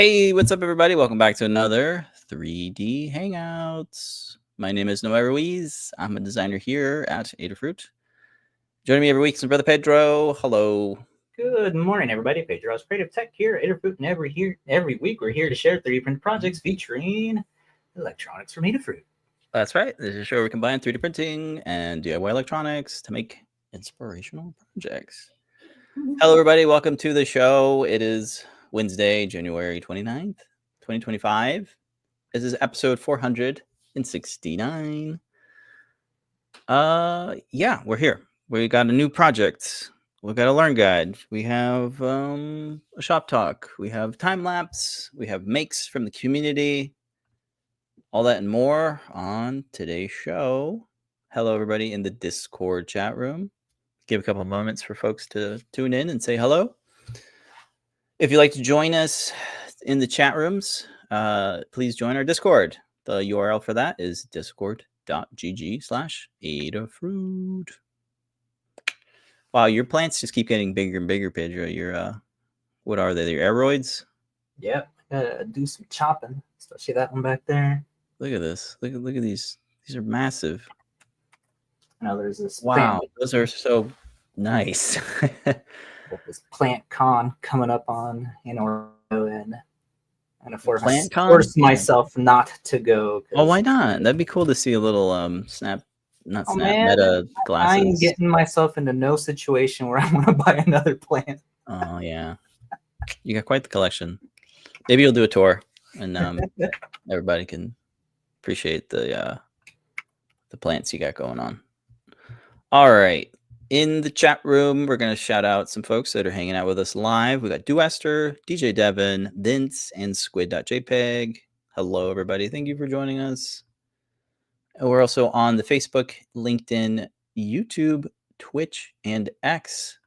Hey, what's up, everybody? Welcome back to another 3D Hangouts. My name is Noah Ruiz. I'm a designer here at Adafruit. Joining me every week is my brother Pedro. Hello. Good morning, everybody. Pedro, Creative Tech here at Adafruit, and every week we're here to share 3D print projects featuring electronics from Adafruit. That's right. This is a show where we combine 3D printing and DIY electronics to make inspirational projects. Hello, everybody. Welcome to the show. It is Wednesday, January 29th, 2025. This is episode 469. Yeah, we're here. We got a new project. We've got a learn guide. We have a shop talk. We have time lapse. We have makes from the community. All that and more on today's show. Hello, everybody in the Discord chat room. Give a couple of moments for folks to tune in and say hello. If you'd like to join us in the chat rooms, please join our Discord. The URL for that is discord.gg/Adafruit. Wow, your plants just keep getting bigger and bigger, Pedro. Your what are they? Your aeroids? Yep, gotta do some chopping. Especially that one back there. Look at this. Look at these. These are massive. Now there's this. Wow, those are so nice. This plant con coming up on in Orlando, and I force myself not to go. Oh, why not? That'd be cool to see a little Meta glasses. I'm getting myself into no situation where I want to buy another plant. Oh yeah, you got quite the collection. Maybe you'll do a tour, and everybody can appreciate the plants you got going on. All right, in the chat room, we're gonna shout out some folks that are hanging out with us live. We got Duester, DJ Devin, Vince, and Squid.jpg. Hello, everybody. Thank you for joining us. We're also on the Facebook, LinkedIn, YouTube, Twitch, and X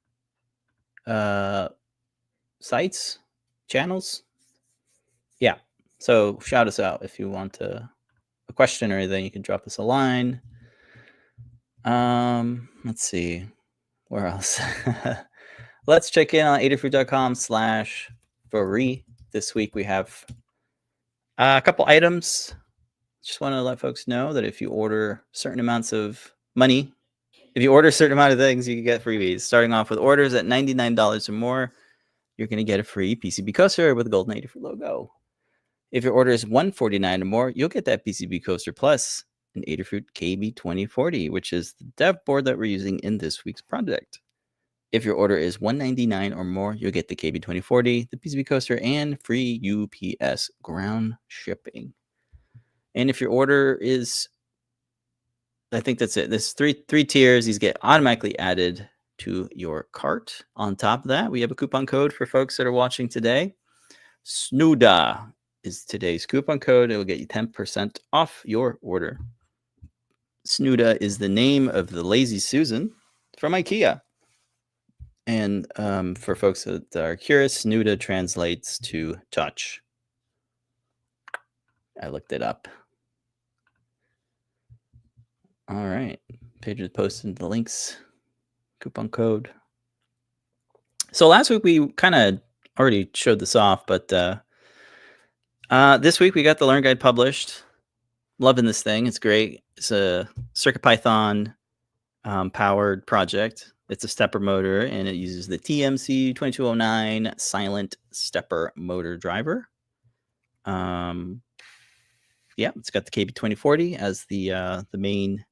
sites, channels. Yeah. So shout us out if you want a question or anything. You can drop us a line. Let's see. Where else? Let's check in on adafruit.com/free. This week we have a couple items. Just want to let folks know that if you order certain amounts of money, if you order a certain amount of things, you can get freebies. Starting off with orders at $99 or more, you're going to get a free PCB coaster with a golden Adafruit logo. If your order is $149 or more, you'll get that PCB coaster plus an Adafruit KB2040, which is the dev board that we're using in this week's project. If your order is $199 or more, you'll get the KB2040, the PCB coaster, and free UPS ground shipping. And if your order is, I think that's it. There's three tiers. These get automatically added to your cart. On top of that, we have a coupon code for folks that are watching today. SNUDA is today's coupon code. It will get you 10% off your order. SNUDA is the name of the Lazy Susan from IKEA. And for folks that are curious, SNUDA translates to touch. I looked it up. All right. Pedro posted the links, coupon code. So last week we kind of already showed this off, but this week we got the Learn Guide published. Loving this thing. It's great. It's a CircuitPython powered project. It's a stepper motor, and it uses the TMC2209 silent stepper motor driver. Yeah, it's got the KB2040 as the main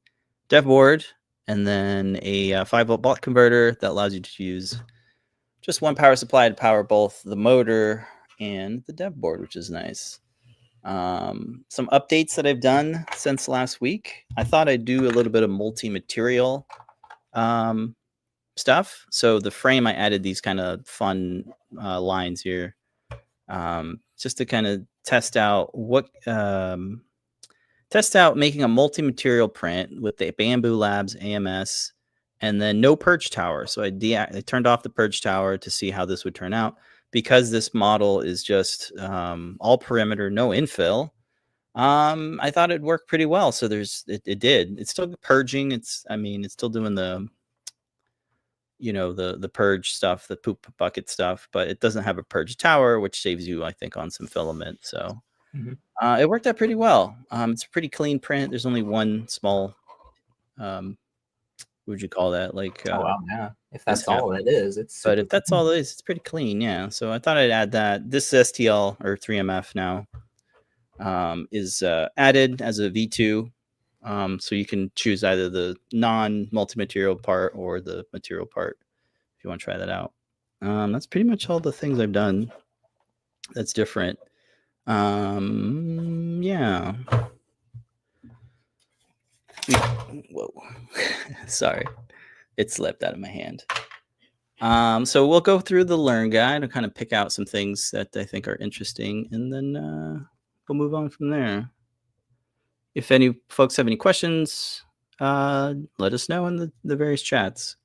dev board, and then a 5-volt buck converter that allows you to use just one power supply to power both the motor and the dev board, which is nice. Some updates that I've done since last week. I thought I'd do a little bit of multi-material stuff. So the frame, I added these kind of fun lines here just to kind of test out making a multi-material print with the Bamboo Labs AMS and then no purge tower. So I turned off the purge tower to see how this would turn out. Because this model is just all perimeter, no infill, I thought it'd work pretty well. So it did. It's still purging. It's still doing the, you know, the purge stuff, the poop bucket stuff, but it doesn't have a purge tower, which saves you, I think, on some filament. So it worked out pretty well. It's a pretty clean print. There's only one small, what would you call that? Like, oh wow, yeah. If that's all it is, it's super. But if that's all it is, it's pretty clean, yeah. So I thought I'd add that. This STL or 3MF now is added as a V2. So you can choose either the non-multi-material part or the material part if you want to try that out. That's pretty much all the things I've done that's different. Yeah. Whoa. Sorry. It slipped out of my hand. So we'll go through the Learn Guide and kind of pick out some things that I think are interesting, and then we'll move on from there. If any folks have any questions, let us know in the various chats.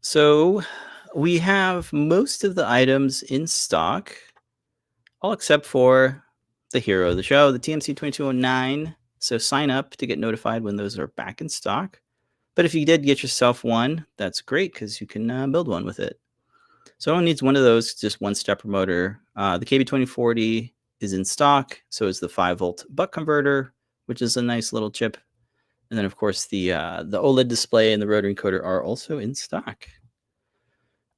So we have most of the items in stock, all except for the hero of the show, the TMC2209. So sign up to get notified when those are back in stock. But if you did get yourself one, that's great because you can build one with it. So it only needs one of those, just one stepper motor. The KB2040 is in stock. So is the 5-volt buck converter, which is a nice little chip. And then, of course, the OLED display and the rotary encoder are also in stock.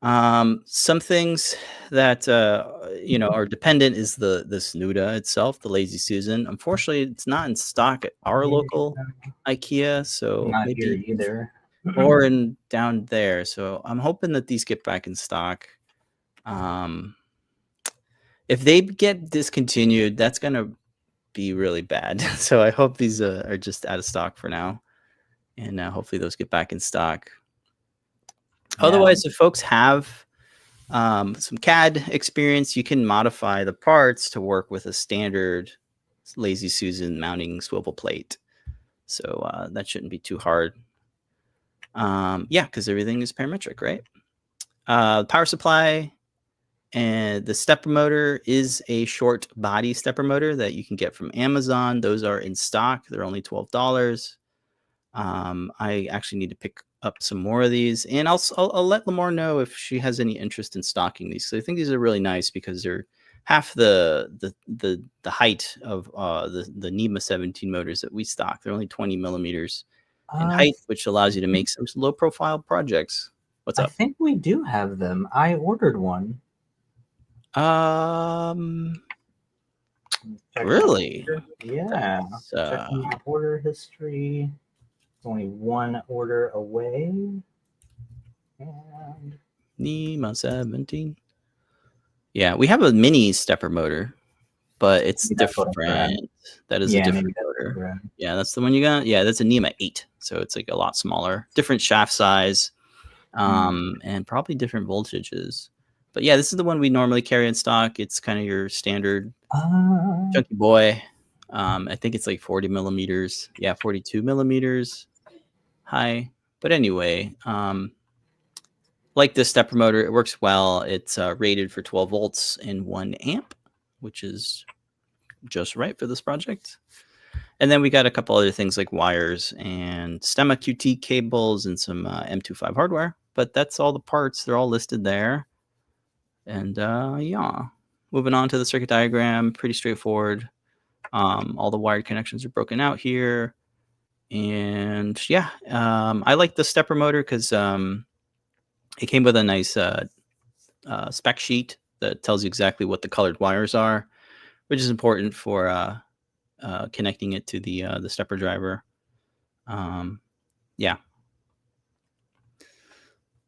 Some things that you know, are dependent is the Snuda itself, the Lazy Susan. Unfortunately, it's not in stock at our local IKEA, so not maybe here either, or in down there. So I'm hoping that these get back in stock. If they get discontinued, that's gonna be really bad. So I hope these are just out of stock for now, and hopefully those get back in stock. Yeah. Otherwise, if folks have some CAD experience, you can modify the parts to work with a standard Lazy Susan mounting swivel plate. So that shouldn't be too hard. Yeah, because everything is parametric, right? Power supply and the stepper motor is a short body stepper motor that you can get from Amazon. Those are in stock. They're only $12. I actually need to pick up some more of these, and I'll let Lamar know if she has any interest in stocking these. So I think these are really nice because they're half the height of the NEMA 17 motors that we stock. They're only 20 millimeters in height, which allows you to make some low profile projects. What's up? I think we do have them. I ordered one. Really? Yeah. Checking my order history. Only one order away. And NEMA 17. Yeah, we have a mini stepper motor, but it's different. That is a different motor. Yeah, that's the one you got. Yeah, that's a NEMA 8. So it's like a lot smaller, different shaft size, and probably different voltages. But yeah, this is the one we normally carry in stock. It's kind of your standard chunky boy. I think it's like 40 millimeters. Yeah, 42 millimeters high. But anyway, like this stepper motor, it works well. It's rated for 12 volts and 1 amp, which is just right for this project. And then we got a couple other things like wires and STEMMA QT cables and some M25 hardware. But that's all the parts. They're all listed there. And yeah, moving on to the circuit diagram, pretty straightforward. All the wired connections are broken out here. And yeah, I like the stepper motor because it came with a nice spec sheet that tells you exactly what the colored wires are, which is important for connecting it to the stepper driver. Yeah.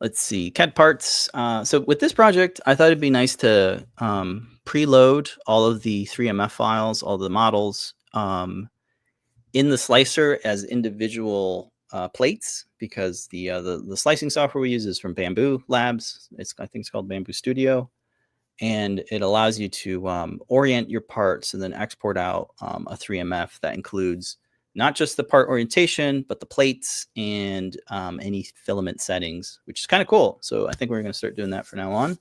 Let's see, CAD parts. So with this project, I thought it'd be nice to preload all of the 3MF files, all the models in the slicer as individual plates, because the slicing software we use is from Bamboo Labs. I think it's called Bamboo Studio, and it allows you to orient your parts and then export out a 3MF that includes not just the part orientation, but the plates and any filament settings, which is kind of cool. So I think we're going to start doing that from now on.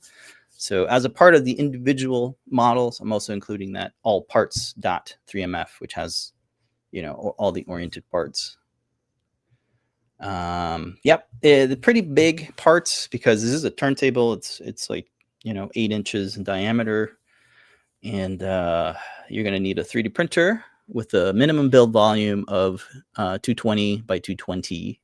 So as a part of the individual models, I'm also including that all parts.3MF, which has, you know, all the oriented parts. Yep, the pretty big parts, because this is a turntable. It's like 8 inches in diameter, and you're gonna need a 3D printer with a minimum build volume of 220 by 220.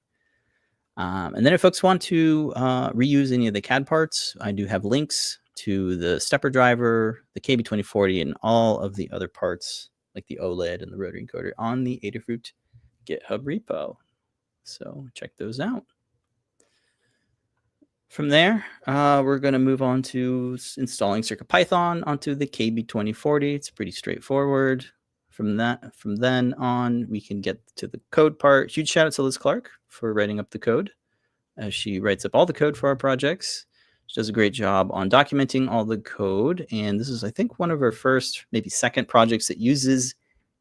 And then if folks want to reuse any of the CAD parts, I do have links to the stepper driver, the KB2040, and all of the other parts like the OLED and the rotary encoder on the Adafruit GitHub repo. So check those out. From there, we're going to move on to installing CircuitPython onto the KB2040. It's pretty straightforward. From then on, we can get to the code part. Huge shout out to Liz Clark for writing up the code, as she writes up all the code for our projects. She does a great job on documenting all the code. And this is, I think, one of our first, maybe second projects that uses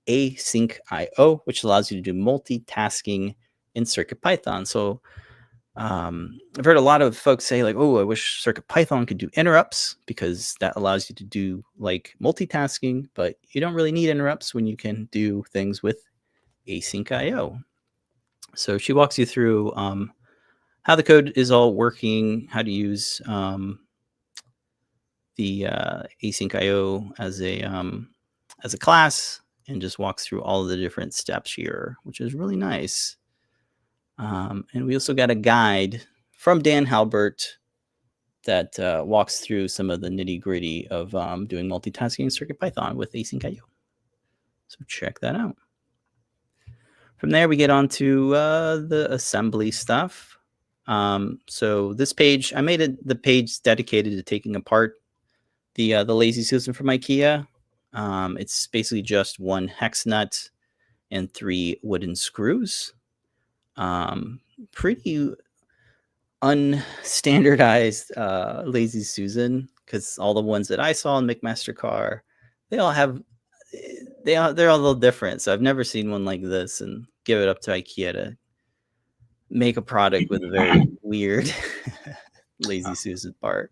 async IO, which allows you to do multitasking in CircuitPython. So I've heard a lot of folks say like, oh, I wish CircuitPython could do interrupts, because that allows you to do like multitasking, but you don't really need interrupts when you can do things with async IO. So she walks you through how the code is all working, how to use the async IO as a class, and just walks through all of the different steps here, which is really nice. And we also got a guide from Dan Halbert that walks through some of the nitty gritty of doing multitasking in CircuitPython with async IO. So check that out. From there, we get on to the assembly stuff. So this page, I made the page dedicated to taking apart the Lazy Susan from IKEA. It's basically just one hex nut and 3 wooden screws. Pretty unstandardized Lazy Susan, because all the ones that I saw in McMaster-Carr, they're all a little different. So I've never seen one like this, and give it up to IKEA to make a product with a very weird Lazy Susan part.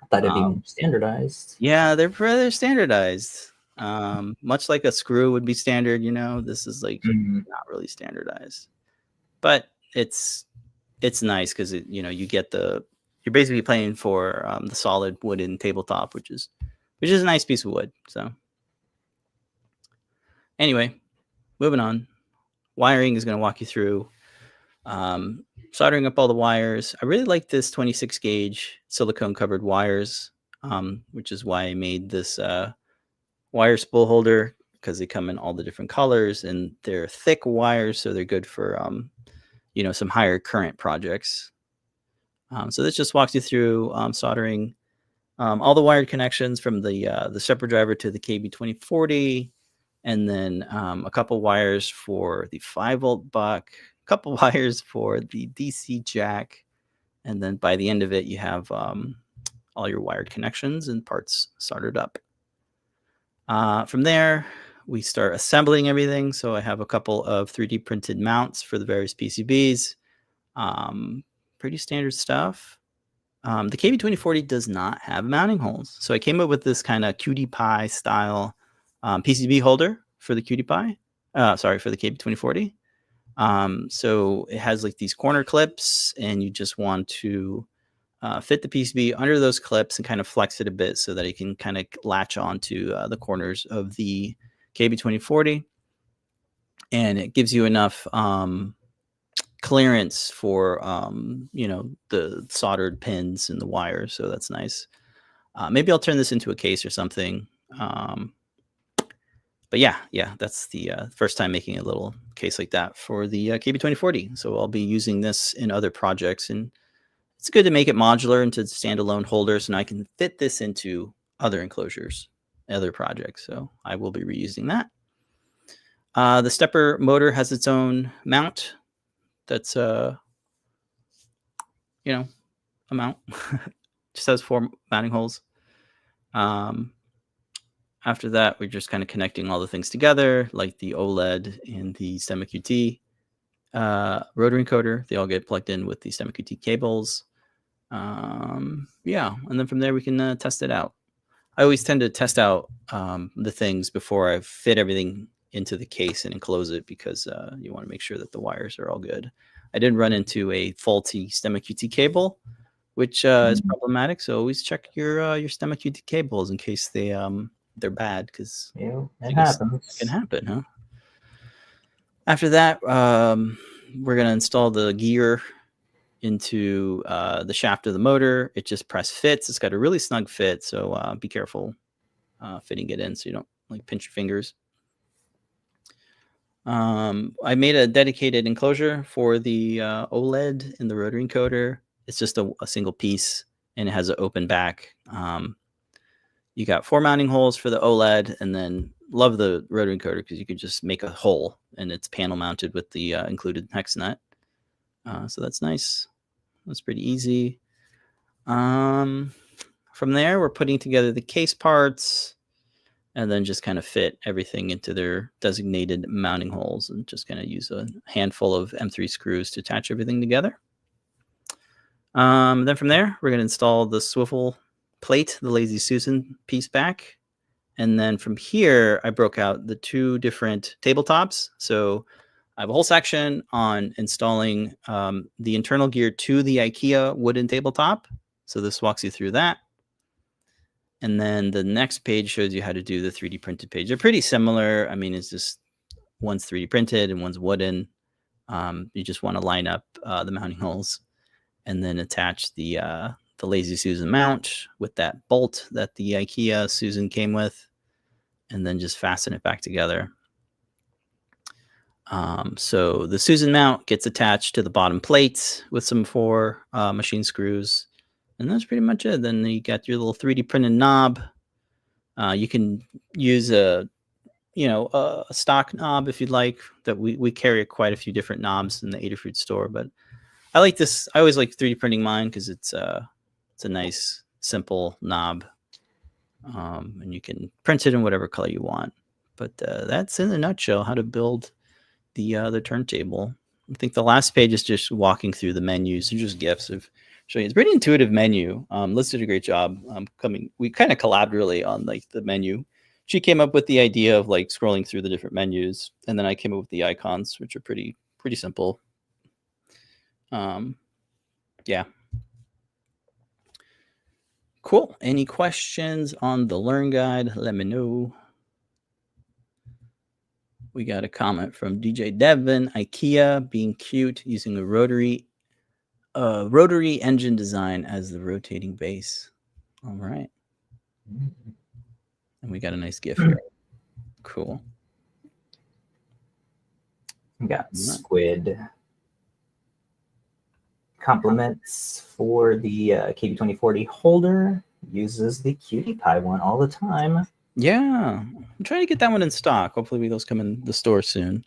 I thought it'd be more standardized. Yeah, they're rather standardized. Much like a screw would be standard, this is like not really standardized. But it's nice because you get you're basically playing for the solid wooden tabletop, which is a nice piece of wood. So anyway, moving on. Wiring is going to walk you through soldering up all the wires. I really like this 26 gauge silicone covered wires, which is why I made this wire spool holder, because they come in all the different colors, and they're thick wires, so they're good for some higher current projects. So this just walks you through soldering all the wired connections from the stepper driver to the KB2040, and then a couple wires for the 5-volt buck, a couple wires for the DC jack, and then by the end of it, you have all your wired connections and parts soldered up. From there, we start assembling everything. So I have a couple of 3D printed mounts for the various PCBs. Pretty standard stuff. The KB2040 does not have mounting holes. So I came up with this kind of cutie pie style PCB holder for the cutie pie. For the KB2040. So it has like these corner clips, and you just want to fit the PCB under those clips and kind of flex it a bit so that it can kind of latch onto the corners of the KB2040, and it gives you enough clearance for the soldered pins and the wires, so that's nice. Maybe I'll turn this into a case or something. But yeah, that's the first time making a little case like that for the KB2040. So I'll be using this in other projects, and it's good to make it modular into standalone holders, and I can fit this into other enclosures, other projects. So I will be reusing that. The stepper motor has its own mount. That's a mount. Just has 4 mounting holes. After that, we're just kind of connecting all the things together, like the OLED and the STEMMA QT rotary encoder. They all get plugged in with the STEMMA QT cables. And then from there we can test it out. I always tend to test out the things before I fit everything into the case and enclose it because you want to make sure that the wires are all good. I did run into a faulty STEMMA QT cable, which is problematic. So always check your STEMMA QT cables in case they're bad, because it happens. It can happen, huh? After that, we're gonna install the gear into the shaft of the motor. It just press fits. It's got a really snug fit, so be careful fitting it in so you don't like pinch your fingers. I made a dedicated enclosure for the OLED in the rotary encoder. It's just a single piece, and it has an open back. You got 4 mounting holes for the OLED, and then love the rotary encoder because you can just make a hole, and it's panel mounted with the included hex nut. So that's nice. That's pretty easy. From there, we're putting together the case parts, and then just kind of fit everything into their designated mounting holes, and just kind of use a handful of M3 screws to attach everything together. Then from there, we're going to install the swivel plate, the Lazy Susan piece back. And then from here, I broke out the 2 different tabletops. So I have a whole section on installing the internal gear to the IKEA wooden tabletop. So this walks you through that. And then the next page shows you how to do the 3D printed page. They're pretty similar. I mean, it's just one's 3D printed and one's wooden. You just want to line up the mounting holes and then attach the Lazy Susan mount with that bolt that the IKEA Susan came with, and then just fasten it back together. So the Susan mount gets attached to the bottom plate with some 4 machine screws, and that's pretty much it. Then you got your little 3D printed knob. You can use a stock knob if you'd like. That we carry quite a few different knobs in the Adafruit store, but I like this. I always like 3D printing mine because it's a nice simple knob, and you can print it in whatever color you want. But that's in a nutshell how to build the turntable. I think the last page is just walking through the menus and just GIFs of showing. It's a pretty intuitive menu. Liz did a great job. We kind of collabed really on like the menu. She came up with the idea of like scrolling through the different menus, and then I came up with the icons, which are pretty simple. Yeah. Cool. Any questions on the Learn Guide? Let me know. We got a comment from DJ Devin. IKEA being cute, using a rotary engine design as the rotating base. All right. And we got a nice GIF here. Cool. We got squid. Compliments for the KB2040 holder. Uses the Cutie Pie one all the time. Yeah, I'm trying to get that one in stock. Hopefully those come in the store soon.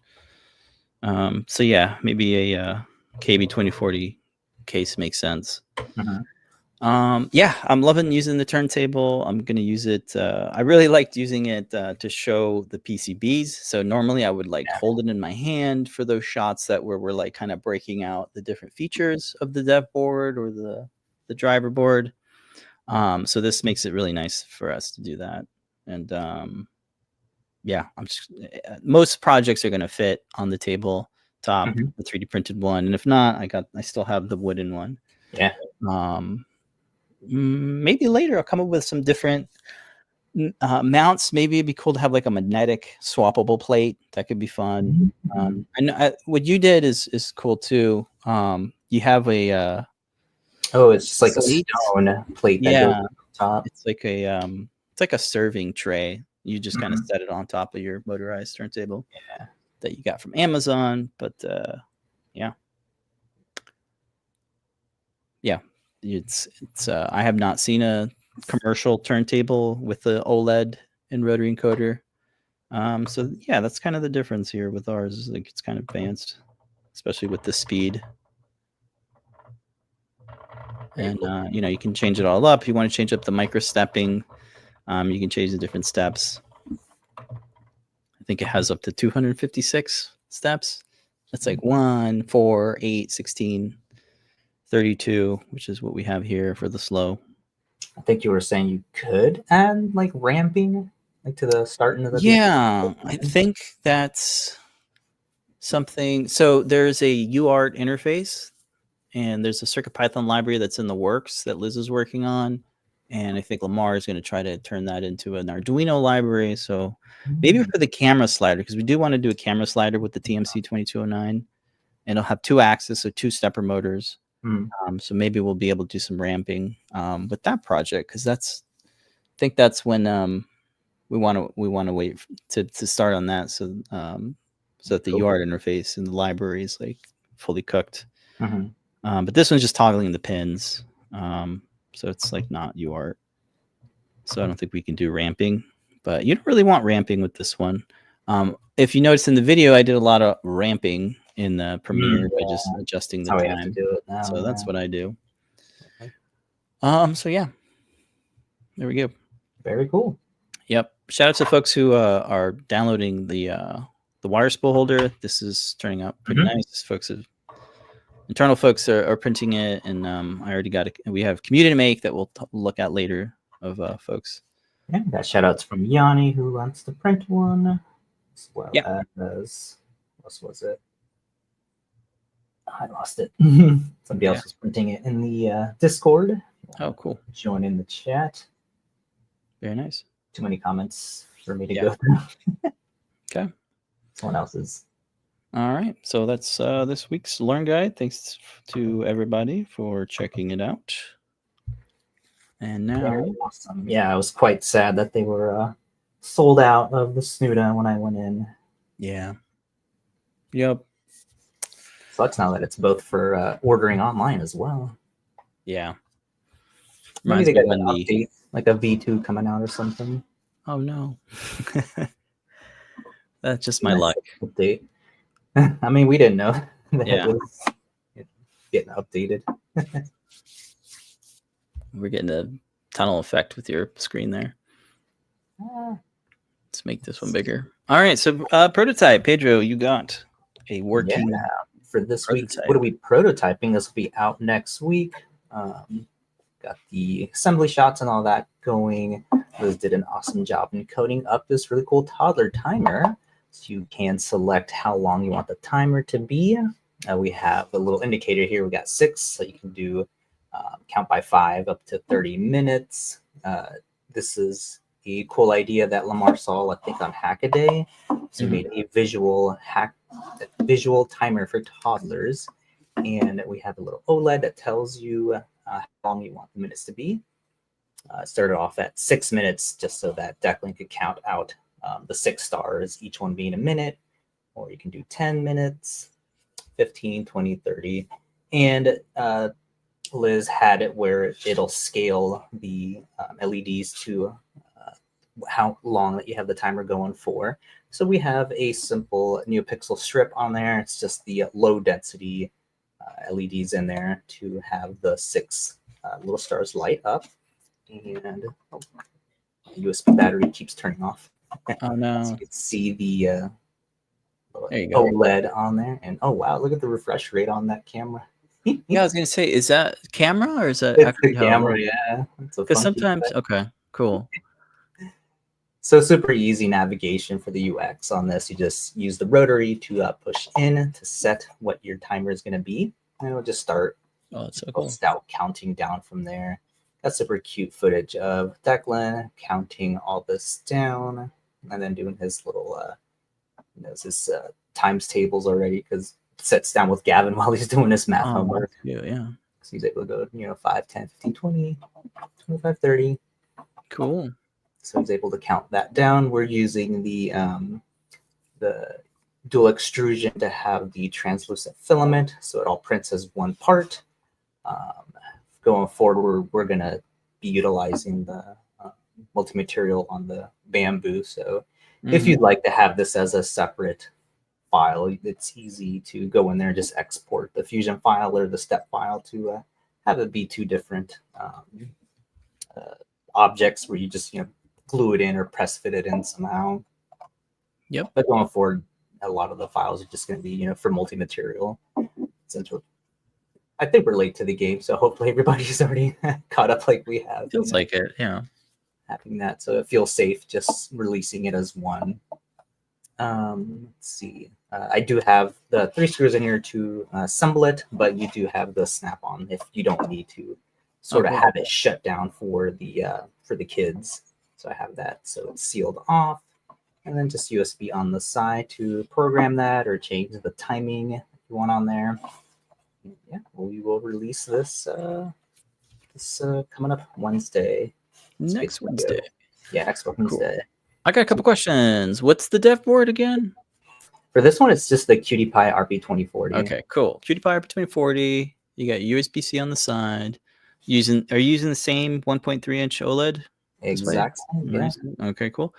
So yeah, maybe a KB2040 case makes sense. Yeah, I'm loving using the turntable. I'm going to use it. I really liked using it to show the PCBs. So normally I would like hold it in my hand for those shots that we're like kind of breaking out the different features of the dev board or the driver board. So this makes it really nice for us to do that. And yeah, most projects are going to fit on the table top, the 3D printed one. And if not, I still have the wooden one. Yeah. Maybe later I'll come up with some different mounts. Maybe it'd be cool to have like a magnetic swappable plate. That could be fun. And what you did is cool too. You have a it's just like a stone plate that goes on top. It's like a serving tray. You just kind of set it on top of your motorized turntable that you got from Amazon. But yeah. It's I have not seen a commercial turntable with the OLED and rotary encoder. So yeah, that's kind of the difference here with ours. Like it's kind of advanced, especially with the speed. And you can change it all up. If you want to change up the micro stepping, you can change the different steps. I think it has up to 256 steps. That's like 1, 4, 8, 16. 32, which is what we have here for the slow. I think you were saying you could add like ramping like to the start into the Yeah, I think that's something. So there's a UART interface, and there's a CircuitPython library that's in the works that Liz is working on. And I think Lamar is going to try to turn that into an Arduino library. So maybe for the camera slider, because we do want to do a camera slider with the TMC2209. And it'll have 2 axes, so 2 stepper motors. So maybe we'll be able to do some ramping with that project, because I think that's when we want to wait to start on that. So that the UART interface in the library is like fully cooked. But this one's just toggling the pins. So it's like not UART. So I don't think we can do ramping, but you don't really want ramping with this one. If you notice in the video, I did a lot of ramping in the Premiere by just adjusting the time. Have to do it now, so that's what I do. So yeah, there we go. Very cool. Yep. Shout out to folks who are downloading the wire spool holder. This is turning out pretty nice. Internal folks are printing it, and I already got it. We have community make that we'll look at later of folks. Yeah, got shout outs from Yanni, who wants to print one, as well as what was it? I lost it. Somebody else was printing it in the Discord. Oh, cool. Join in the chat. Very nice. Too many comments for me to go through. Okay. Someone else's. All right. So that's this week's Learn Guide. Thanks to everybody for checking it out. And now... Very awesome. Yeah, I was quite sad that they were sold out of the Snuda when I went in. Yeah. Yep. Sucks now that it's both for ordering online as well. Yeah. Maybe they got an update, like a V2 coming out or something. Oh, no. That's just my luck. Update. I mean, we didn't know that it was getting updated. We're getting a tunnel effect with your screen there. Let's make this one bigger. All right. So prototype. Pedro, you got a working... Yeah. For this prototype. week, what are we prototyping? This will be out next week. Got the assembly shots and all that going. Liz did an awesome job in coding up this really cool toddler timer. So you can select how long you want the timer to be. We have a little indicator here. We got 6, so you can do count by 5 up to 30 minutes. This is a cool idea that Lamar saw, I think, on Hackaday. So he made a visual timer for toddlers. And we have a little OLED that tells you how long you want the minutes to be. Started off at 6 minutes, just so that Declan could count out the 6 stars, each one being a minute. Or you can do 10 minutes, 15, 20, 30. And Liz had it where it'll scale the LEDs to how long that you have the timer going for. So we have a simple NeoPixel strip on there. It's just the low density LEDs in there to have the 6 little stars light up. And USB battery keeps turning off. Oh no. So you can see the there you go. OLED on there. And oh wow, look at the refresh rate on that camera. Yeah, I was gonna say, is that camera or is that it's the camera? Yeah, because sometimes okay, cool. So super easy navigation for the UX on this. You just use the rotary to push in to set what your timer is going to be, and it'll just start. Oh, that's so cool. Out counting down from there. That's super cute footage of Declan counting all this down, and then doing his little, his times tables already, because sits down with Gavin while he's doing his math homework. Yeah. So he's able to go, 5, 10, 15, 20, 25, 30. Cool. So he's able to count that down. We're using the dual extrusion to have the translucent filament, so it all prints as one part. Going forward, we're going to be utilizing the multi-material on the bamboo. So if you'd like to have this as a separate file, it's easy to go in there and just export the Fusion file or the step file to have it be 2 different objects where you just glue it in or press fit it in somehow. Yep. But going forward, a lot of the files are just going to be for multi-material. Since I think we're late to the game, so hopefully everybody's already caught up like we have. Feels like it, yeah. having that, so it feels safe just releasing it as one. Let's see. I do have the 3 screws in here to assemble it, but you do have the snap-on if you don't need to sort of cool. have it shut down for the kids. So I have that, so it's sealed off, and then just USB on the side to program that or change the timing if you want on there. Yeah, we will release this coming up Wednesday. Next Wednesday. Yeah, next Wednesday. I got a couple questions. What's the dev board again? For this one, it's just the QT Py RP2040. Okay, cool. QT Py RP2040. You got USB-C on the side. Are you using the same 1.3 inch OLED? Exact same, yeah. Okay, cool.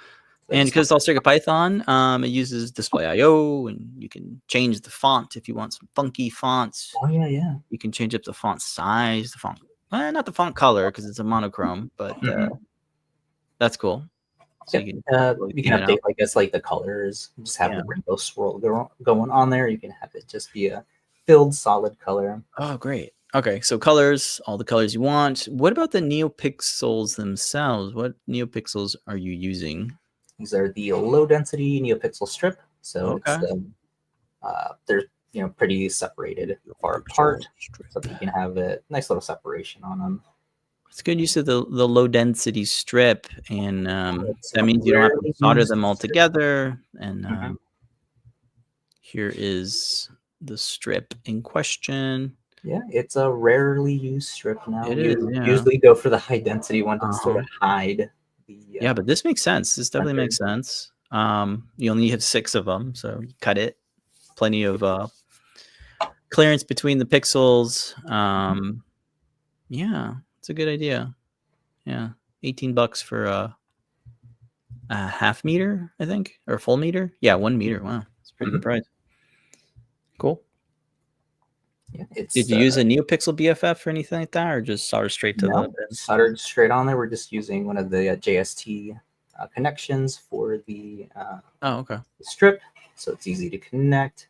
And because it's all CircuitPython, it uses display I/O, and you can change the font if you want some funky fonts. Oh yeah. You can change up the font size, the font, not the font color because it's a monochrome, but that's cool. So you can update, I guess, like the colors. Just have the rainbow swirl going on there. You can have it just be a filled solid color. Oh, great. Okay, so colors, all the colors you want. What about the NeoPixels themselves? What NeoPixels are you using? These are the low density NeoPixel strip. So they're pretty separated far apart, so that you can have a nice little separation on them. It's good use of the low density strip, and that means you don't have to solder them all together. And here is the strip in question. Yeah, it's a rarely used strip now. It is, usually go for the high density one to sort of hide the. But this makes sense. This definitely makes sense. You only have 6 of them, so you cut it. Plenty of clearance between the pixels. Yeah, it's a good idea. Yeah, $18 for a half meter, I think, or a full meter. Yeah, 1 meter. Wow, it's a pretty good price. Cool. Yeah, did you use a NeoPixel BFF or anything like that, or just solder straight to the pins? Soldered straight on there. We're just using one of the JST connections for the strip, so it's easy to connect.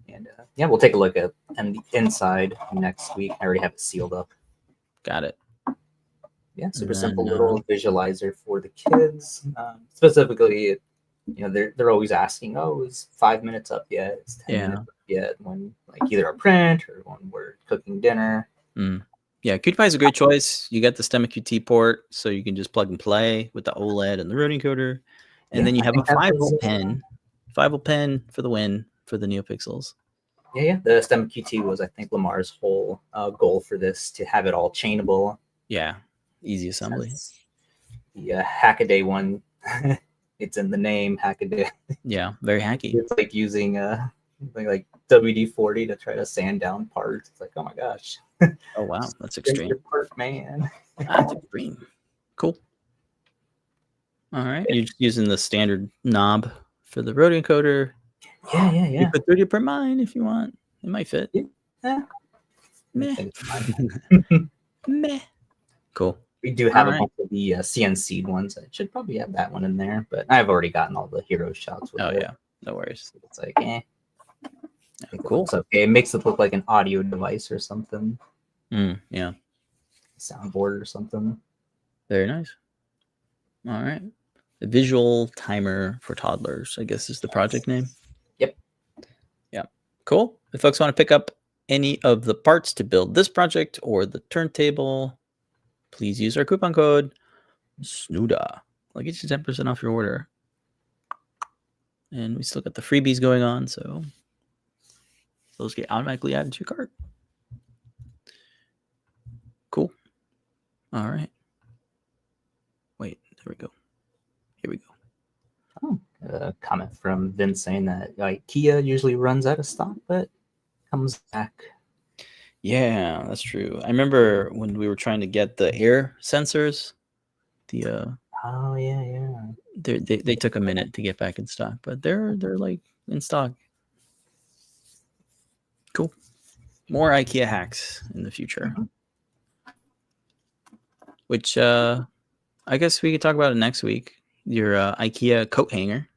And we'll take a look at the inside next week. I already have it sealed up. Got it. Yeah, super simple little visualizer for the kids. Specifically, they're always asking, "Oh, is 5 minutes up yet? Is 10 minutes up yet?" When either a print or when we're cooking dinner. Yeah, QT Py is a great choice. You got the STEMMA QT port, so you can just plug and play with the OLED and the Rotary encoder, and then you have a 5-volt pin. 5-volt pin for the win for the NeoPixels. Yeah. The STEMMA QT was, I think, Lamar's whole goal for this, to have it all chainable. Yeah, easy assembly. The Hackaday one, it's in the name, Hackaday. Yeah, very hacky. It's like using like WD-40 to try to sand down parts. It's like, oh my gosh. Oh wow, that's extreme. Your part, man. That's extreme. Cool. All right, you're just using the standard knob for the Rotary encoder. Yeah. You put 3D print mine if you want. It might fit. Yeah. Meh. Meh. Cool. We do have a bunch of the CNC ones. I should probably have that one in there, but I've already gotten all the hero shots with it. Yeah, no worries. It's like, cool. It's okay. It makes it look like an audio device or something. Yeah. Soundboard or something. Very nice. All right. The visual timer for toddlers, I guess, is the project name. Yep. Yeah. Cool. If folks want to pick up any of the parts to build this project or the turntable, please use our coupon code SNUDA. I'll get you 10% off your order. And we still got the freebies going on, so those get automatically added to your cart. Cool. All right. Wait, there we go. Here we go. A comment from Vince saying that IKEA usually runs out of stock, but comes back. Yeah, that's true. I remember when we were trying to get the air sensors. Oh yeah. They took a minute to get back in stock, but they're like in stock. Cool. More IKEA hacks in the future. Which I guess we could talk about it next week. Your IKEA coat hanger.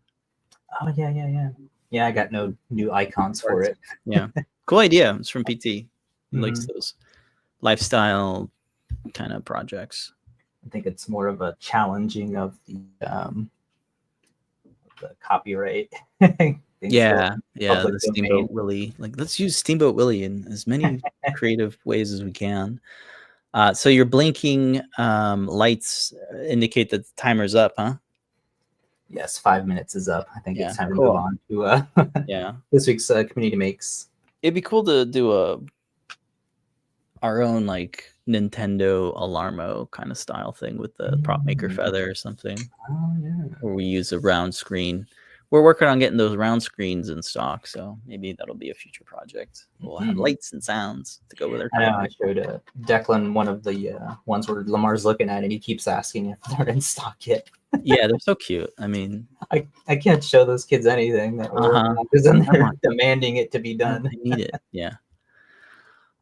Oh yeah. Yeah, I got no new icons for it. Yeah, cool idea. It's from PT. He likes those lifestyle kind of projects. I think it's more of a challenging of the copyright things. Yeah, yeah, Public the domain. Steamboat Willie. Like, let's use Steamboat Willie in as many creative ways as we can. So your blinking lights indicate that the timer's up, huh? Yes, 5 minutes is up. I think Yeah, it's time to cool. move on to Yeah, this week's community makes. it'd be cool to do our own like Nintendo Alarmo kind of style thing with the prop maker feather or something, Oh yeah. where we use a round screen. We're working on getting those round screens in stock, so maybe that'll be a future project. We'll have lights and sounds to go with our I know. timer. I showed Declan one of the ones where Lamar's looking at it. And he keeps asking if they're in stock yet. Yeah, they're so cute. I mean, I can't show those kids anything that we're working on because then they're demanding it to be done. I need it. Yeah.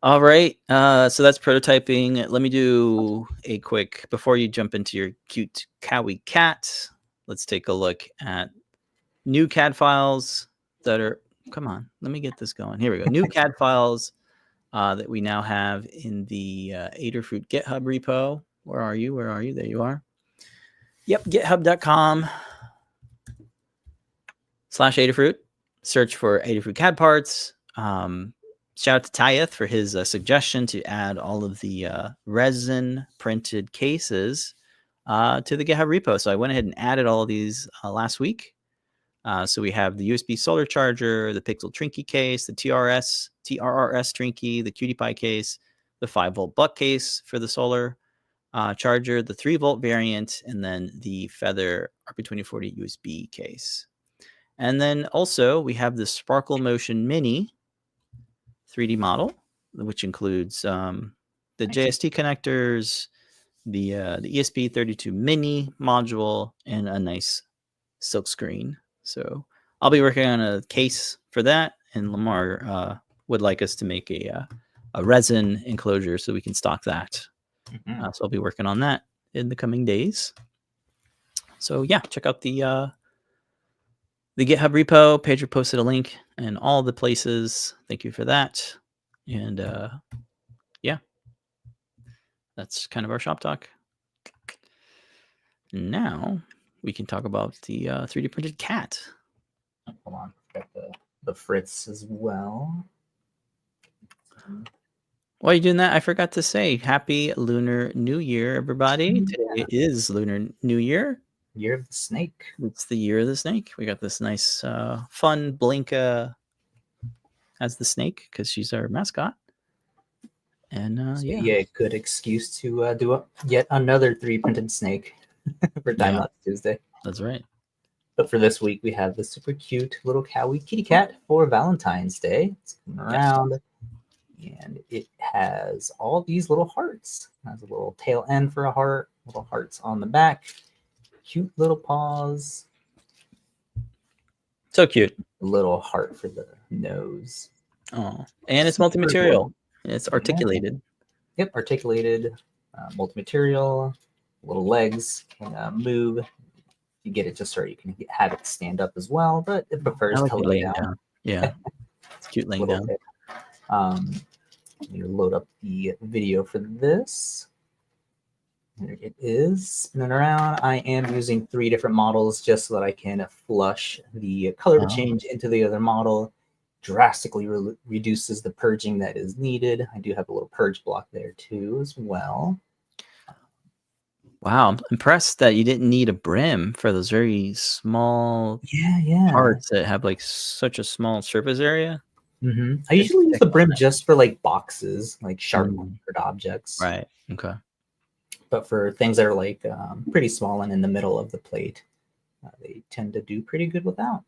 All right. So that's prototyping. Let me do a quick, before you jump into your cute Kawaii cat, let's take a look at new CAD files that are, come on, let me get this going. Here we go. New CAD files that we now have in the Adafruit GitHub repo. Where are you? Where are you? There you are. Yep, github.com/Adafruit. Search for Adafruit CAD parts. Shout out to Tyeth for his suggestion to add all of the resin printed cases to the GitHub repo. So I went ahead and added all of these last week. So we have the USB solar charger, the Pixel Trinky case, the TRRS Trinky, the Cutie Pie case, the 5-volt buck case for the solar charger, the 3-volt variant, and then the Feather RP2040 USB case. And then also we have the Sparkle Motion Mini 3D model, which includes the JST connectors, the ESP32 Mini module, and a nice silk screen. So I'll be working on a case for that, and Lamar would like us to make a resin enclosure so we can stock that. So I'll be working on that in the coming days. So yeah, check out the GitHub repo. Pedro posted a link in all the places. Thank you for that. And yeah, that's kind of our shop talk. Now we can talk about the 3D printed cat. Hold on, got the Fritz as well. While you're doing that, I forgot to say Happy Lunar New Year, everybody. Today is Lunar New Year. Year of the Snake. It's the year of the snake. We got this nice, fun Blinka as the snake because she's our mascot. And yeah, good excuse to do yet another 3D printed snake for Timelapse Tuesday. That's right. But for this week, we have the super cute little Kawaii kitty cat for Valentine's Day. It's coming around, and it has all these little hearts. It has a little tail end for a heart, little hearts on the back, cute little paws. So cute. A little heart for the nose. Oh, and it's multi-material. It's articulated. Yeah. Yep, articulated, multi-material, little legs can move. If you get it just right, you can have it stand up as well, but it prefers to lay down. Yeah, it's cute laying down. You load up the video for this. There it is, spinning around. I am using 3 different models just so that I can flush the color change into the other model. Drastically reduces the purging that is needed. I do have a little purge block there too as well. Wow, I'm impressed that you didn't need a brim for those very small parts that have like such a small surface area. I usually use the brim just for like boxes, like sharp objects. Right. Okay. But for things that are like pretty small and in the middle of the plate, they tend to do pretty good without.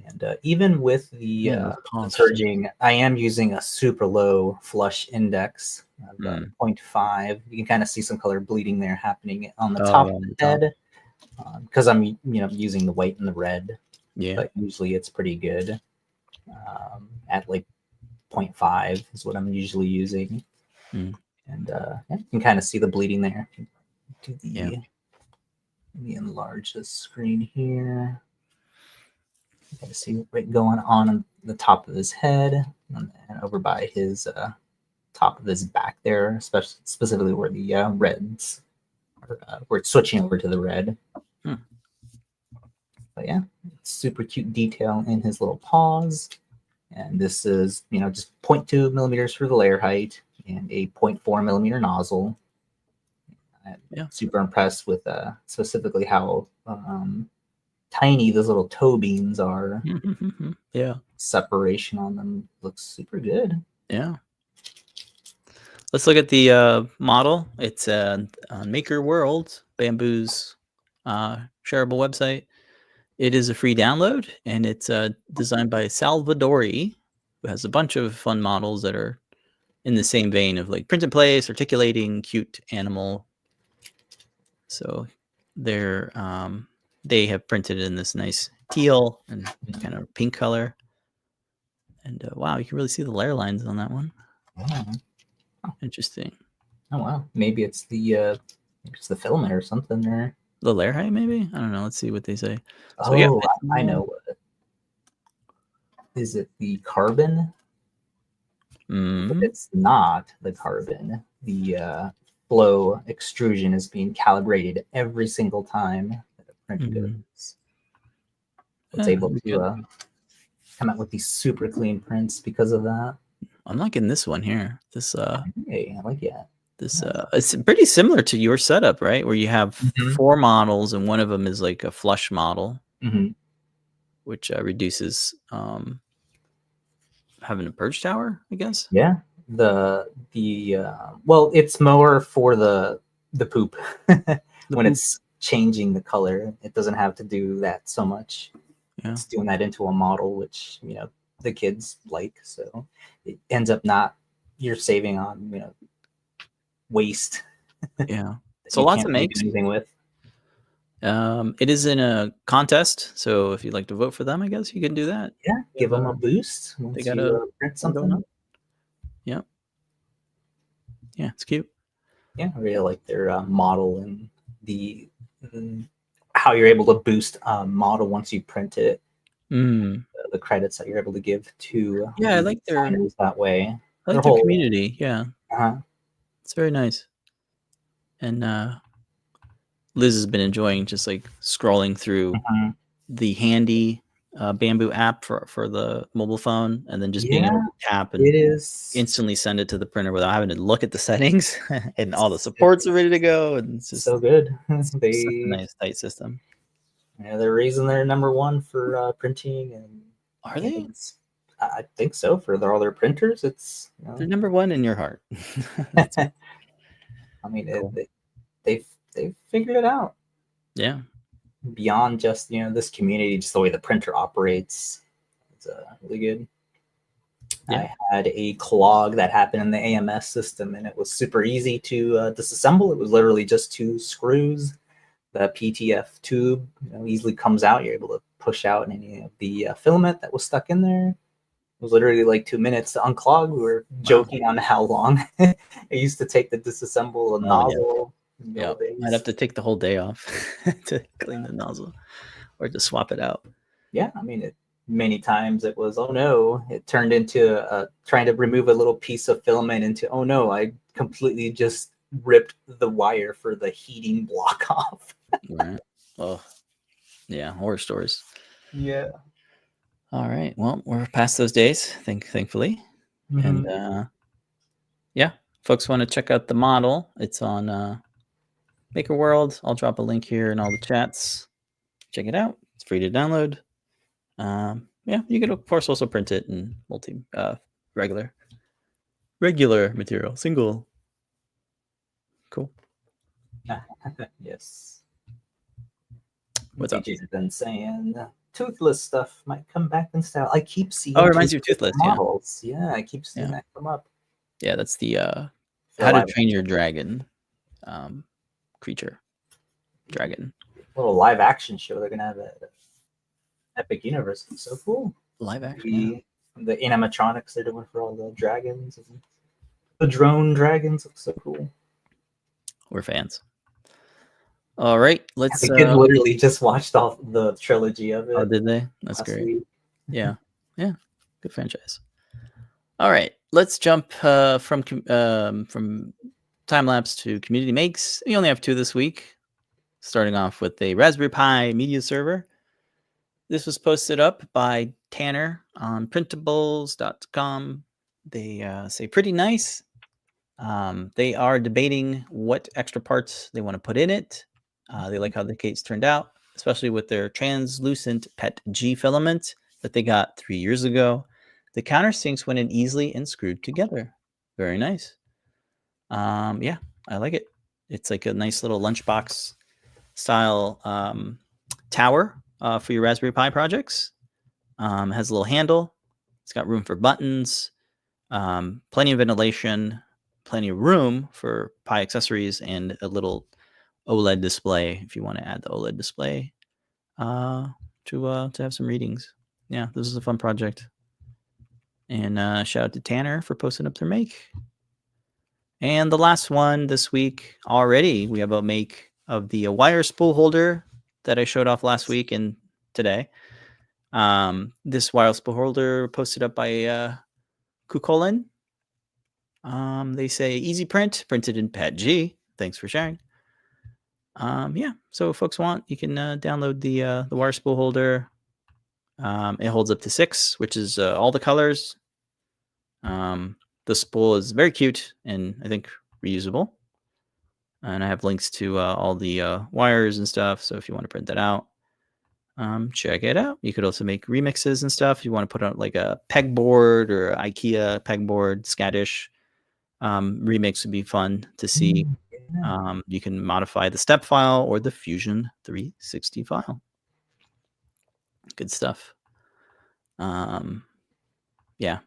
And even with the purging, I am using a super low flush index of 0.5. You can kind of see some color bleeding there happening on the top of the head because I'm using the white and the red. Yeah. But usually it's pretty good at like 0.5 is what I'm usually using. And you can kind of see the bleeding there. Let me enlarge the screen here. You can see right going on the top of his head and over by his top of his back there, specifically where the reds, where it's switching over to the red. But yeah, super cute detail in his little paws. And this is, just 0.2 millimeters for the layer height and a 0.4 millimeter nozzle. I'm super impressed with specifically how tiny those little toe beans are. Yeah. Separation on them looks super good. Yeah. Let's look at the model. It's on Maker World, Bamboo's shareable website. It is a free download, and it's designed by Salvadori, who has a bunch of fun models that are in the same vein of like print in place, articulating, cute animal. So they have printed in this nice teal and kind of pink color. And wow, you can really see the layer lines on that one. Yeah. Interesting. Oh wow, maybe it's the filament or something, or the layer height, maybe. I don't know. Let's see what they say. So, I know. Is it the carbon? If it's not the carbon, the flow extrusion is being calibrated every single time that a print goes. It's able to come out with these super clean prints because of that. I'm liking this one here. This hey, I like it. This it's pretty similar to your setup, right? Where you have 4 models and one of them is like a flush model, which reduces having a purge tower, I guess. Yeah. Well, it's more for the poop when it's changing the color. It doesn't have to do that so much. Yeah. It's doing that into a model, which the kids like, so it ends up you're saving on waste. Yeah. So lots of makes. Anything with. It is in a contest, so if you'd like to vote for them, I guess you can do that. Yeah, give them a boost. They got to print something. Yeah. Yeah, it's cute. Yeah, I really like their model and how you're able to boost a model once you print it. The credits that you're able to give to I like their that way. I like their community. Yeah. It's very nice. And Liz has been enjoying just like scrolling through the handy Bamboo app for the mobile phone, and then just being able to tap and instantly send it to the printer without having to look at the settings, and all the supports are ready to go. And it's just so good. It's such a nice tight system. Yeah, the reason they're #1 for printing, and are they? I think so. For all their printers, it's they're #1 in your heart. I mean, cool. They've figured it out. Yeah. Beyond just this community, just the way the printer operates, it's really good. Yeah. I had a clog that happened in the AMS system, and it was super easy to disassemble. It was literally just 2 screws. The PTF tube easily comes out. You're able to push out any of the filament that was stuck in there. It was literally like 2 minutes to unclog. We were joking on how long it used to take to disassemble a nozzle. Yeah, I'd have to take the whole day off to clean the nozzle or to swap it out. Yeah, I mean, many times it was, oh no, it turned into trying to remove a little piece of filament into, oh no, I completely just ripped the wire for the heating block off. Right. Oh, yeah, horror stories. Yeah. All right. Well, we're past those days, thankfully. And yeah, folks want to check out the model. It's on Maker World. I'll drop a link here in all the chats. Check it out. It's free to download. Yeah, you can of course also print it in regular material, single. Cool. Yes. What's up? Has been saying toothless stuff might come back in style. I keep seeing. Oh, it reminds you of toothless models. Yeah, I keep seeing that come up. Yeah, that's the How to Train Your Dragon creature. Dragon. Little live action show they're gonna have at Epic Universe. It's so cool. Live action. The animatronics they're doing for all the dragons. The drone dragons look so cool. We're fans. All right, let's. The kids literally just watched all the trilogy of it. Oh, did they? That's great. Week. Yeah, good franchise. All right, let's jump from time lapse to community makes. We only have 2 this week. Starting off with a Raspberry Pi media server. This was posted up by Tanner on printables.com. They say pretty nice. They are debating what extra parts they want to put in it. They like how the case turned out, especially with their translucent PET-G filament that they got 3 years ago. The countersinks went in easily and screwed together. Very nice. Yeah, I like it. It's like a nice little lunchbox style tower for your Raspberry Pi projects. Has a little handle. It's got room for buttons, plenty of ventilation, plenty of room for Pi accessories, and a little OLED display if you want to add the OLED display to have some readings. Yeah, this is a fun project. And shout out to Tanner for posting up their make. And the last one this week already, we have a make of the wire spool holder that I showed off last week and today. This wire spool holder posted up by Kukolin. They say easy print, printed in PET-G. Thanks for sharing. Yeah, so if folks want, you can download the wire spool holder. It holds up to 6, which is all the colors. The spool is very cute and I think reusable. And I have links to all the wires and stuff. So if you want to print that out, check it out. You could also make remixes and stuff. If you want to put on like a pegboard or IKEA pegboard, Scadish remix would be fun to see. You can modify the step file or the Fusion 360 file. Good stuff. Yeah.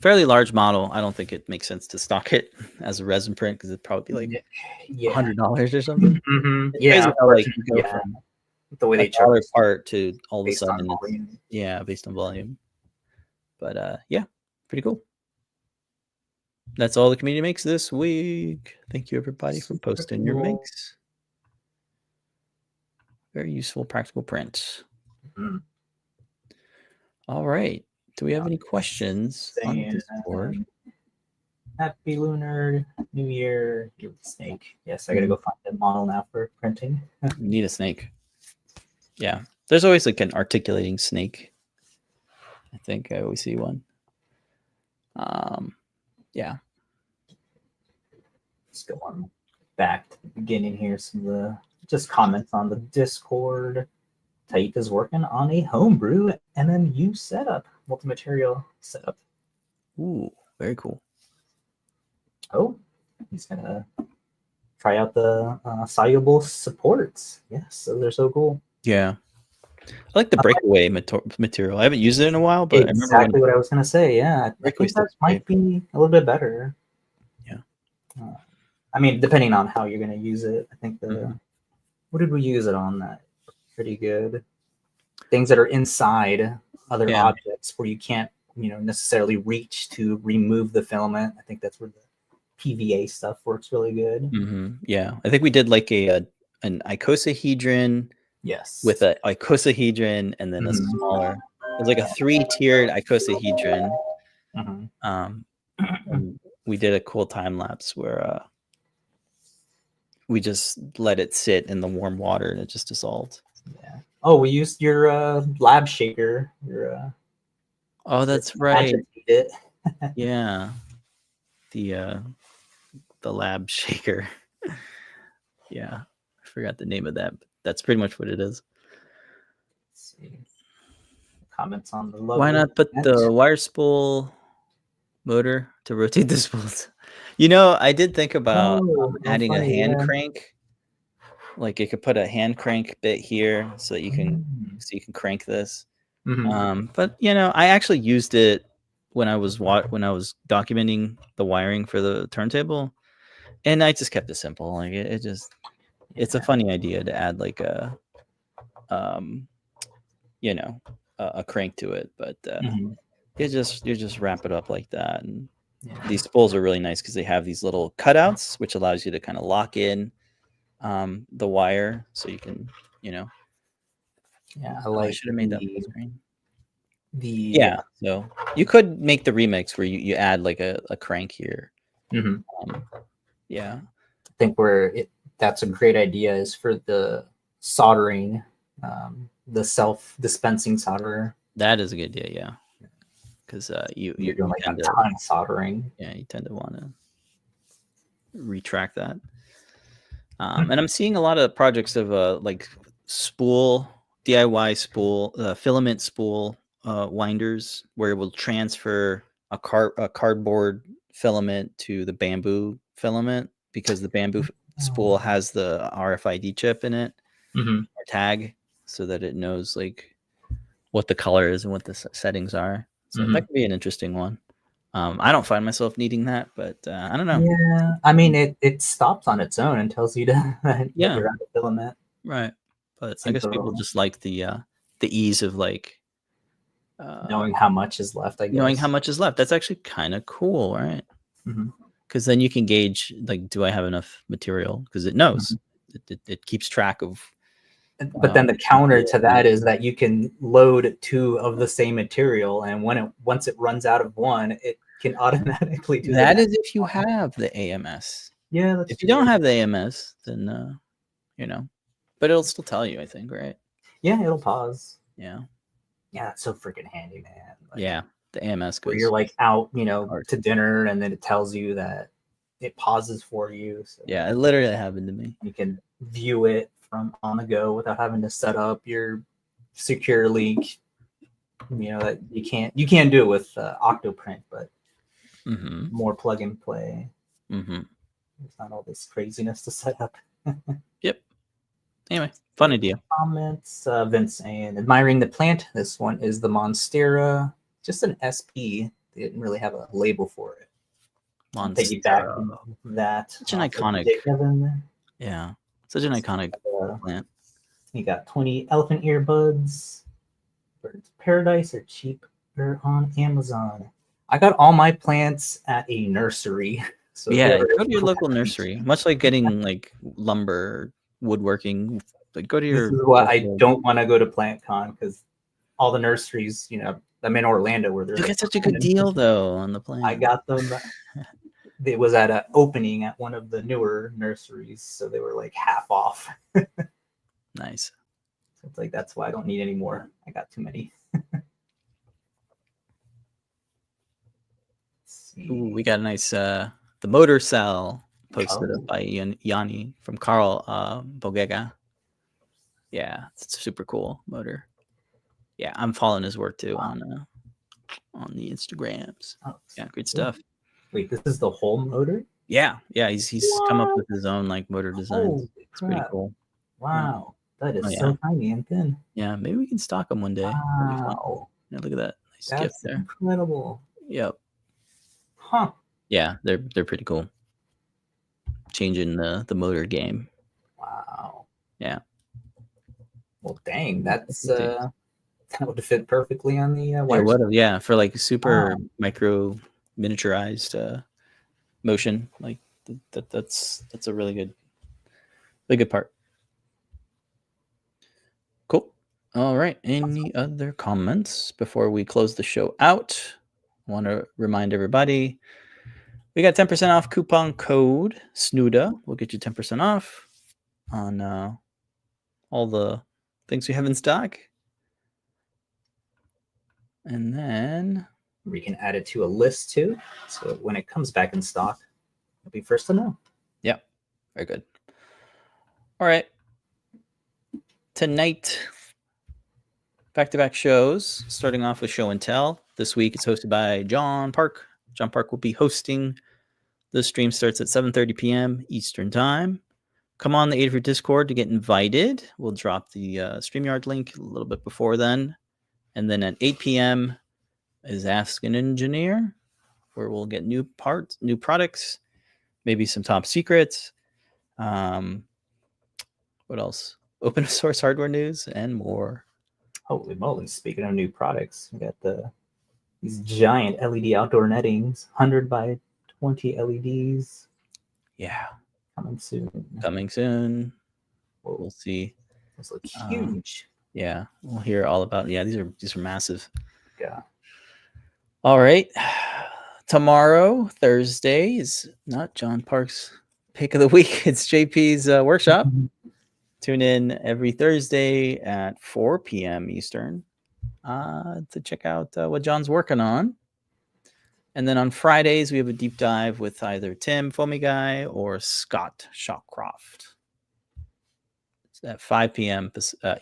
Fairly large model. I don't think it makes sense to stock it as a resin print because it'd probably be like $100 or something. Yeah, how, like, you go from the way they charge part to all of a based on sudden, volume. yeah, based on volume. But yeah, pretty cool. That's all the community makes this week. Thank you everybody for posting your makes. Very useful, practical print. All right. Do we have any questions on Discord? Happy Lunar New Year, you snake. Yes, I gotta go find a model now for printing. You need a snake. Yeah. There's always like an articulating snake. I think I always see one. Yeah. Let's go on back to the beginning here. Some of the just comments on the Discord. Taif is working on a homebrew MMU setup, multi-material setup. Ooh, very cool. Oh, he's gonna try out the soluble supports. Yes, so they're so cool. Yeah, I like the breakaway material. I haven't used it in a while, but exactly I remember what I was gonna say. Yeah, I think that might be a little bit better. Yeah, I mean, depending on how you're gonna use it. I think the what did we use it on? That pretty good. Things that are inside other objects where you can't, necessarily reach to remove the filament. I think that's where the PVA stuff works really good. Yeah, I think we did like an icosahedron. Yes. With an icosahedron and then a smaller. It was like a 3-tiered icosahedron. And we did a cool time lapse where we just let it sit in the warm water and it just dissolved. Yeah. Oh, we used your lab shaker. Your oh, that's right. Yeah. The lab shaker. Yeah. I forgot the name of that. But that's pretty much what it is. Let's see. Comments on the logo. Why not put the wire spool motor to rotate the spools? I did think about adding a hand crank. Like you could put a hand crank bit here so that you can crank this. But I actually used it when I was documenting the wiring for the turntable, and I just kept it simple. Like it's a funny idea to add like a crank to it, but you just wrap it up like that. And these spools are really nice because they have these little cutouts, which allows you to kind of lock in the wire, so you can, I should have made that full screen. The so you could make the remix where you add like a crank here. mhm. Yeah, I think that's a great idea is for the soldering, the self-dispensing solderer. that is a good idea. Yeah, because You're you doing like a tend to ton of soldering. you tend to want to retract that. And I'm seeing a lot of projects of like DIY spool, filament spool winders, where it will transfer a cardboard filament to the bamboo filament, because the bamboo spool has the RFID chip in it, Mhm. or tag, so that it knows like what the color is and what the settings are. So that could be an interesting one. I don't find myself needing that, but I don't know. Yeah, I mean it stops on its own and tells you to that Yeah. you're out of filament. Right. But I Seems guess a people little- just like the ease of like knowing how much is left, I guess. knowing how much is left. That's actually kind of cool, right? Mhm. Because then you can gauge like, do I have enough material? Because it knows. It keeps track of. But then the counter to that is that you can load two of the same material, and once it runs out of one, it can automatically do That the is if you have the AMS. Yeah, that's If you don't have the AMS, then but it'll still tell you, I think, right? Yeah, it'll pause. Yeah. Yeah, it's so freaking handy, man. Like, Yeah, the AMS goes. where you're like out, hard. to dinner, and then it tells you that it pauses for you. So yeah, it literally happened to me. you can view it from on the go without having to set up your secure link. That you can't do it with Octoprint, but more plug and play. There's not all this craziness to set up. Yep. Anyway, fun idea. Comments, Vince saying, admiring the plant. This one is the Monstera, just an SP. They didn't really have a label for it. Piggyback that. Such an iconic. Yeah, such an iconic plant. You got 20 elephant earbuds. Birds Paradise are cheaper on Amazon. I got all my plants at a nursery. So yeah, go to your local nursery. Much like getting like lumber, woodworking. Like go to your. This is why I don't want to go to PlantCon, because all the nurseries, I'm in Orlando, where they're you get such a good deal though on the plant. I got them. It was at an opening at one of the newer nurseries, so they were like half off. Nice. So it's like, that's why I don't need any more. I got too many. Ooh, we got a nice the motor cell posted up by Yanni from Carl Bogega. Yeah, it's a super cool motor. Yeah, I'm following his work too on the Instagrams. Yeah, great stuff. Wait, this is the whole motor? Yeah, he's come up with his own like motor designs. It's pretty cool. Wow, that is so tiny and thin. Yeah, maybe we can stock them one day. Wow, yeah, look at that nice that's gift there. Incredible. Yep. Huh. Yeah, they're pretty cool. Changing the motor game. Wow. Yeah. Well, dang, that would fit perfectly on the for like super micro miniaturized motion. Like that's a really good part. Cool. All right. Any other comments before we close the show out? I want to remind everybody we got 10% off coupon code SNUDA. We'll get you 10% off on all the things we have in stock. And then we can add it to a list too. So when it comes back in stock, you'll be first to know. Yeah. Very good. All right. Tonight, back-to-back shows, starting off with Show and Tell. This week it's hosted by John Park. John Park will be hosting. The stream starts at 7:30 p.m. Eastern Time. Come on the Adafruit Discord to get invited. We'll drop the StreamYard link a little bit before then. And then at 8 p.m. is Ask an Engineer, where we'll get new parts, new products, maybe some top secrets. What else? Open source hardware news and more. Holy moly, speaking of new products, we got these giant LED outdoor nettings, 100 by 20 LEDs. Yeah. Coming soon. Whoa. We'll see. Those look huge. Yeah, we'll hear all about. Yeah, these are massive. go. All right. Tomorrow, Thursday, is not John Park's pick of the week. It's JP's workshop. Tune in every Thursday at 4 p.m. Eastern to check out what John's working on. And then on Fridays, we have a deep dive with either Tim Foamy Guy or Scott Shawcroft. It's at 5 p.m.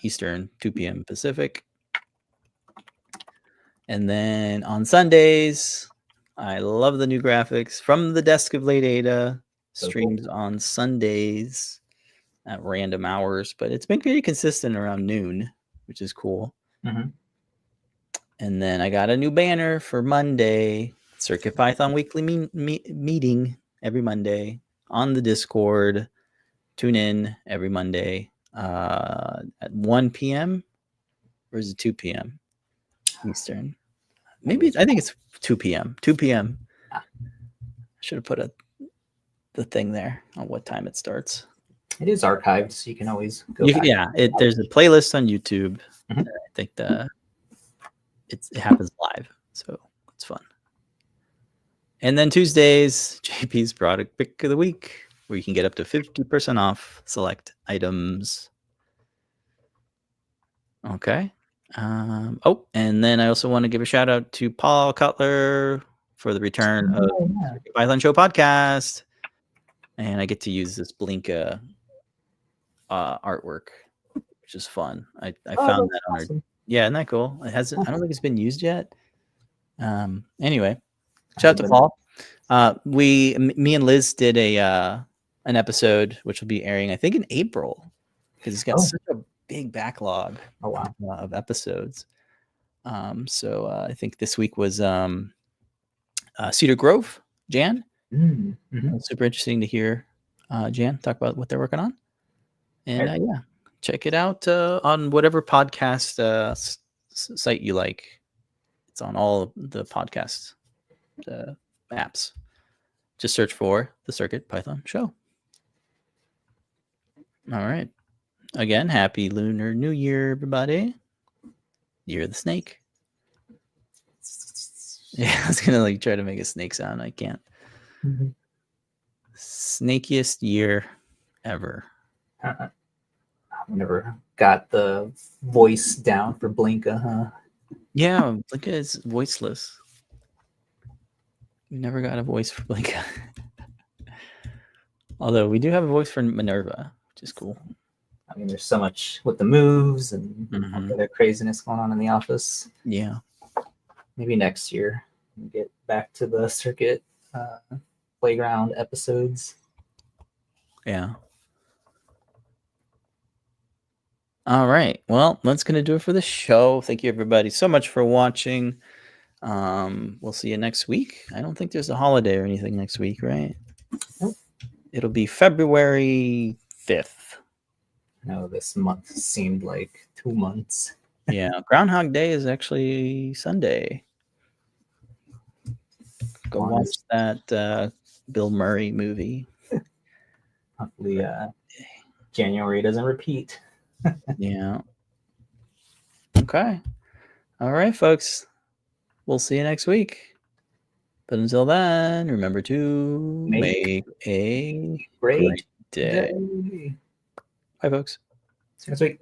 Eastern, 2 p.m. Pacific. And then on Sundays, I love the new graphics from the desk of Late Ada. Streams on Sundays at random hours, but it's been pretty consistent around noon, which is cool. Mm-hmm. And then I got a new banner for Monday, CircuitPython weekly meeting every Monday on the Discord. Tune in every Monday at 1 p.m. or is it 2 p.m. Eastern? Maybe I think it's 2 p.m. 2 p.m. I should have put the thing there on what time it starts. It is archived, so you can always go back. Yeah, there's a playlist on YouTube. Mm-hmm. I think it happens live, so it's fun. And then Tuesdays, JP's product pick of the week, where you can get up to 50% off select items. Okay. And then I also want to give a shout out to Paul Cutler for the return of the Python Show podcast. And I get to use this Blinka artwork, which is fun. I found that on our, yeah, isn't that cool? It hasn't, I don't think it's been used yet. Anyway, shout out to Paul. Me and Liz did an episode which will be airing, I think, in April, because it's got such a big backlog of episodes. So I think this week was Cedar Grove, Jan. Mm-hmm. Super interesting to hear Jan talk about what they're working on. And yeah, check it out on whatever podcast site you like. It's on all the podcast apps. Just search for the CircuitPython Show. All right. Again, happy Lunar New Year, everybody. Year of the Snake. Yeah, I was gonna try to make a snake sound. I can't. Mm-hmm. Snakiest year ever. I never got the voice down for Blinka, huh? Yeah, Blinka is voiceless. We never got a voice for Blinka. Although we do have a voice for Minerva, which is cool. I mean, there's so much with the moves and other craziness going on in the office. Yeah. Maybe next year we'll get back to the circuit playground episodes. Yeah. All right. Well, that's going to do it for the show. Thank you, everybody, so much for watching. We'll see you next week. I don't think there's a holiday or anything next week, right? Nope. It'll be February 5th. No, this month seemed like 2 months. Yeah, Groundhog Day is actually Sunday. Go watch that Bill Murray movie. Hopefully January doesn't repeat. Yeah. Okay. All right, folks. We'll see you next week. But until then, remember to make a great day. Bye, folks. See you next week.